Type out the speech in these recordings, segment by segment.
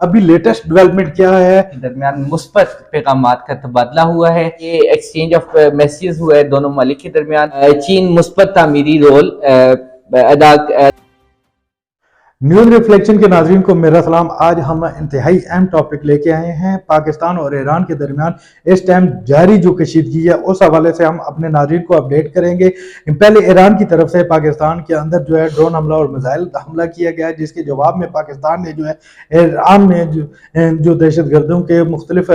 ابھی latest development کیا ہے؟ درمیان مثبت پیغامات کا تبادلہ ہوا ہے. یہ ایکسچینج آف میسیجز ہوا ہے دونوں ممالک کے درمیان. چین مثبت تعمیری رول ادا. نیوز ریفلیکشن کے ناظرین کو میرا سلام. آج ہم انتہائی اہم ٹاپک لے کے آئے ہیں. پاکستان اور ایران کے درمیان اس ٹائم جاری جو کشیدگی ہے اس حوالے سے ہم اپنے ناظرین کو اپڈیٹ کریں گے. پہلے ایران کی طرف سے پاکستان کے اندر جو ہے ڈرون حملہ اور میزائل حملہ کیا گیا ہے، جس کے جواب میں پاکستان نے جو ہے ایران میں جو دہشت گردوں کے مختلف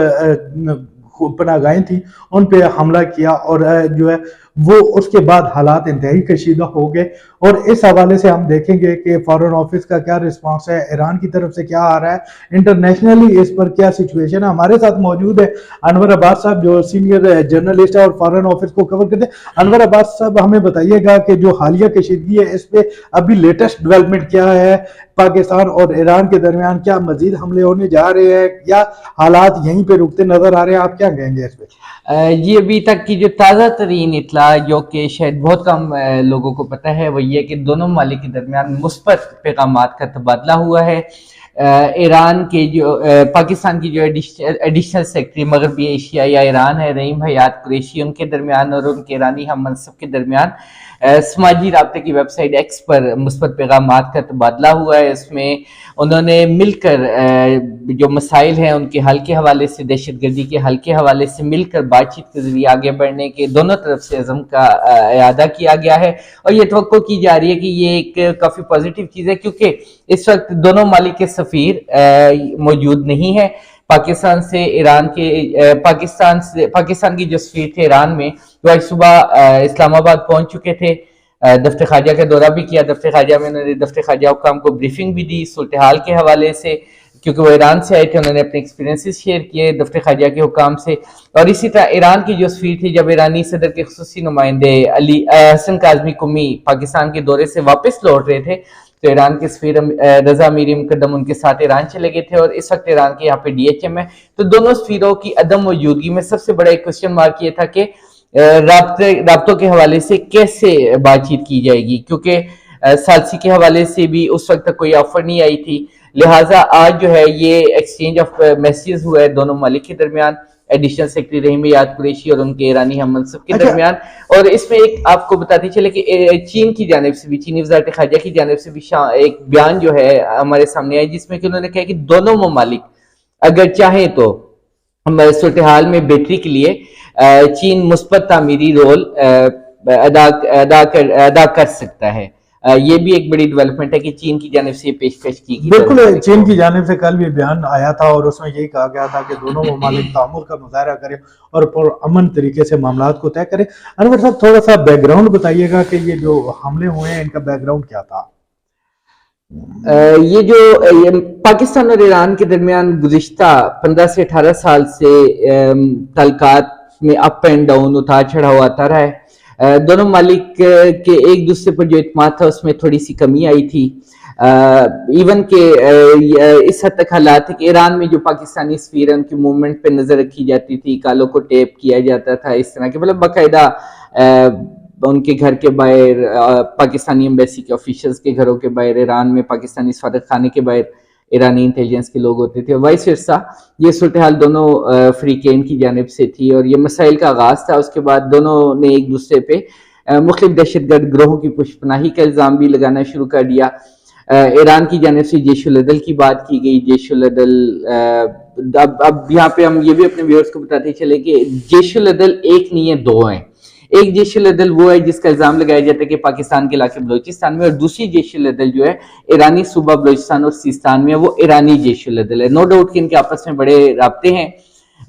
پناہ گاہیں تھیں ان پہ حملہ کیا، اور جو ہے وہ اس کے بعد حالات انتہائی کشیدہ ہو گئے. اور اس حوالے سے ہم دیکھیں گے کہ فارن آفس کا کیا رسپانس ہے، ایران کی طرف سے کیا آ رہا ہے، انٹرنیشنلی اس پر کیا سچویشن ہے. ہمارے ساتھ موجود ہے انور عباس صاحب جو سینئر جرنلسٹ ہے اور فارن آفس کو کور کرتے ہیں. انور عباس صاحب ہمیں بتائیے گا کہ جو حالیہ کشیدگی ہے اس پہ ابھی لیٹسٹ ڈیولپمنٹ کیا ہے، پاکستان اور ایران کے درمیان کیا مزید حملے ہونے جا رہے ہیں یا حالات یہیں پہ رکتے نظر آ رہے ہیں؟ آپ کیا کہیں گے اس پہ؟ جی، ابھی تک کی جو تازہ ترین اطلاع جو کہ شاید بہت کم لوگوں کو پتہ ہے وہ یہ کہ دونوں ممالک کے درمیان مثبت پیغامات کا تبادلہ ہوا ہے. ایران کے جو پاکستان کی جو ایڈیشنل سیکرٹری مغربی ایشیا یا ایران ہے رحیم حیات قریشی، ان کے درمیان اور ان کے ایرانی ہم منصب کے درمیان سماجی رابطے کی ویب سائٹ ایکس پر مثبت پیغامات کا تبادلہ ہوا ہے. اس میں انہوں نے مل کر جو مسائل ہیں ان کے حل کے حوالے سے، دہشت گردی کے حل کے حوالے سے مل کر بات چیت کے ذریعے آگے بڑھنے کے دونوں طرف سے عزم کا اعادہ کیا گیا ہے. اور یہ توقع کی جا رہی ہے کہ یہ ایک کافی پازیٹیو چیز ہے، کیونکہ اس وقت دونوں ممالک کے سفیر موجود نہیں ہے. پاکستان سے ایران کے پاکستان کی جو سفیر تھے ایران میں وہ آج صبح اسلام آباد پہنچ چکے تھے. دفتر خارجہ کا دورہ بھی کیا. دفتر خارجہ میں انہوں نے دفتر خارجہ حکام کو بریفنگ بھی دی صورتحال کے حوالے سے، کیونکہ وہ ایران سے آئے تھے. انہوں نے اپنے ایکسپیرینسز شیئر کیے دفتر خارجہ کے حکام سے. اور اسی طرح ایران کی جو سفیر تھی، جب ایرانی صدر کے خصوصی نمائندے حسن کاظمی قمی پاکستان کے دورے سے واپس لوٹ رہے تھے تو ایران کے سفیر رضا امیر مقدم ان کے ساتھ ایران چلے گئے تھے. اور اس وقت ایران کے یہاں پہ ڈی ایچ ایم ہے. تو دونوں سفیروں کی عدم موجودگی میں سب سے بڑا ایک کوسچن مارک یہ تھا کہ رابطوں کے حوالے سے کیسے بات چیت کی جائے گی، کیونکہ ثالثی کے حوالے سے بھی اس وقت تک کوئی آفر نہیں آئی تھی. لہٰذا آج جو ہے یہ ایکسچینج آف میسیجز ہوا ہے دونوں ممالک کے درمیان، ایڈیشنل سیکرٹری رحیم حیات قریشی اور ان کے ایرانی ہم منصب کے درمیان. اور اس میں ایک آپ کو بتاتے چلے کہ چین کی جانب سے بھی، چینی وزارت خارجہ کی جانب سے بھی ایک بیان جو ہے ہمارے سامنے آیا، جس میں کہ انہوں نے کہا کہ دونوں ممالک اگر چاہیں تو صورتحال میں بہتری کے لیے چین مثبت تعمیری رول ادا کر سکتا ہے. یہ بھی ایک بڑی ڈیولپمنٹ ہے کہ چین کی جانب سے یہ پیشکش کی گئی. بالکل، چین کی جانب سے کل بھی بیان آیا تھا اور اس میں یہی کہا گیا تھا کہ دونوں ممالک تعامل کا مظاہرہ کریں اور پرامن طریقے سے معاملات کو طے کریں. انور صاحب تھوڑا سا بیک گراؤنڈ بتائیے گا کہ یہ جو حملے ہوئے ہیں ان کا بیک گراؤنڈ کیا تھا؟ یہ جو پاکستان اور ایران کے درمیان گزشتہ 15 سے 18 سال سے تعلقات میں اپ اینڈ ڈاؤن، اتار چڑھاؤ آتا رہا ہے. دونوں ممالک کے ایک دوسرے پر جو اعتماد تھا اس میں تھوڑی سی کمی آئی تھی. ایون کہ اس حد تک حالات ہے کہ ایران میں جو پاکستانی سفیر ہیں ان کی موومنٹ پہ نظر رکھی جاتی تھی، کالوں کو ٹیپ کیا جاتا تھا، اس طرح کے مطلب باقاعدہ ان کے گھر کے باہر، پاکستانی ایمبیسی کے آفیشلز کے گھروں کے باہر، ایران میں پاکستانی سفارت خانے کے باہر ایرانی انٹیلیجنس کے لوگ ہوتے تھے. وائس ورسا یہ صورتحال دونوں فریقین کی جانب سے تھی اور یہ مسائل کا آغاز تھا. اس کے بعد دونوں نے ایک دوسرے پہ مختلف دہشت گرد گروہوں کی پشت پناہی کا الزام بھی لگانا شروع کر دیا. ایران کی جانب سے جیش العدل کی بات کی گئی. جیش العدل اب یہاں پہ ہم یہ بھی اپنے ویورز کو بتاتے چلے کہ جیش العدل ایک نہیں ہے، دو ہیں. ایک جیش العدل وہ ہے جس کا الزام لگایا جاتا ہے کہ پاکستان کے علاقے بلوچستان میں، اور دوسری جیش العدل جو ہے ایرانی صوبہ بلوچستان اور سیستان میں، وہ ایرانی جیش العدل ہے. نو ڈاؤٹ کہ ان کے آپس میں بڑے رابطے ہیں،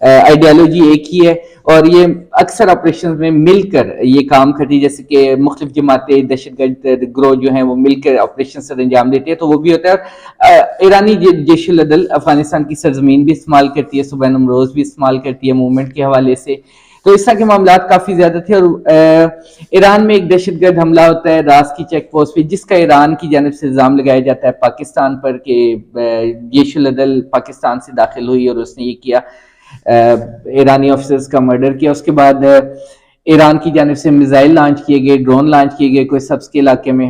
آئیڈیالوجی ایک ہی ہے اور یہ اکثر آپریشن میں مل کر یہ کام کرتی، جیسے کہ مختلف جماعتیں دہشت گرد گروہ جو ہیں وہ مل کر آپریشن سر انجام دیتے ہیں، تو وہ بھی ہوتا ہے. اور ایرانی جیش العدل افغانستان کی سرزمین بھی استعمال کرتی ہے، صوبہ نمروز بھی استعمال کرتی ہے موومنٹ کے حوالے سے. تو اس طرح کے معاملات کافی زیادہ تھے. اور ایران میں ایک دہشت گرد حملہ ہوتا ہے راس کی چیک پوسٹ پہ، جس کا ایران کی جانب سے الزام لگایا جاتا ہے پاکستان پر کہ جیش العدل پاکستان سے داخل ہوئی اور اس نے یہ کیا، ایرانی آفیسرز کا مرڈر کیا. اس کے بعد ایران کی جانب سے میزائل لانچ کیے گئے، ڈرون لانچ کیے گئے کوئی سبز کے علاقے میں.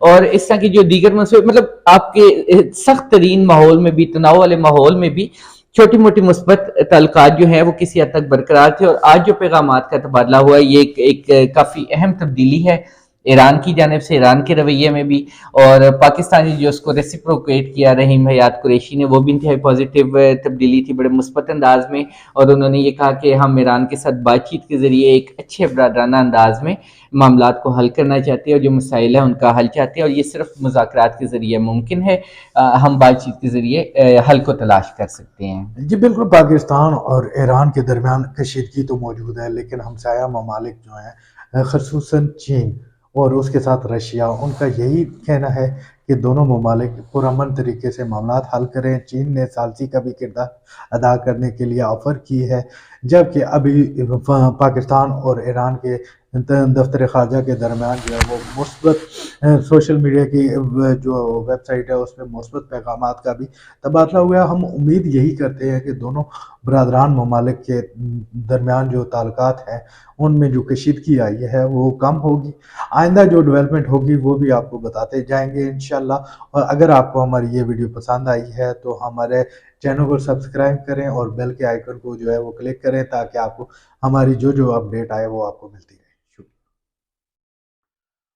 اور اس طرح کی جو دیگر مسئلے مطلب آپ کے سخت ترین ماحول میں بھی، تناؤ والے ماحول میں بھی چھوٹی موٹی مثبت تعلقات جو ہیں وہ کسی حد تک برقرار تھے، اور آج جو پیغامات کا تبادلہ ہوا ہے یہ ایک کافی اہم تبدیلی ہے ایران کی جانب سے، ایران کے رویے میں بھی، اور پاکستانی جو اس کو ریسیپروکیٹ کیا رحیم حیات قریشی نے، وہ بھی انتہائی پازیٹیو تبدیلی تھی، بڑے مثبت انداز میں، اور انہوں نے یہ کہا کہ ہم ایران کے ساتھ بات چیت کے ذریعے ایک اچھے برادرانہ انداز میں معاملات کو حل کرنا چاہتے ہیں، اور جو مسائل ہیں ان کا حل چاہتے ہیں، اور یہ صرف مذاکرات کے ذریعے ممکن ہے، ہم بات چیت کے ذریعے حل کو تلاش کر سکتے ہیں۔ جی بالکل، پاکستان اور ایران کے درمیان کشیدگی تو موجود ہے، لیکن ہمسایہ ممالک جو ہیں خصوصاً چین اور اس کے ساتھ رشیا، ان کا یہی کہنا ہے کہ دونوں ممالک پرامن طریقے سے معاملات حل کریں۔ چین نے ثالثی کا بھی کردار ادا کرنے کے لیے آفر کی ہے، جبکہ ابھی پاکستان اور ایران کے دفتر خارجہ کے درمیان جو ہے وہ مثبت سوشل میڈیا کی جو ویب سائٹ ہے اس پہ مثبت پیغامات کا بھی تبادلہ ہوا ہے۔ ہم امید یہی کرتے ہیں کہ دونوں برادران ممالک کے درمیان جو تعلقات ہیں ان میں جو کشیدگی آئی ہے وہ کم ہوگی۔ آئندہ جو ڈیولپمنٹ ہوگی وہ بھی آپ کو بتاتے جائیں گے انشاءاللہ۔ اور اگر آپ کو ہماری یہ ویڈیو پسند آئی ہے تو ہمارے چینل کو سبسکرائب کریں اور بیل کے آئیکن کو جو ہے وہ کلک کریں، تاکہ آپ کو ہماری جو اپڈیٹ آئے وہ آپ کو ملتی ہے۔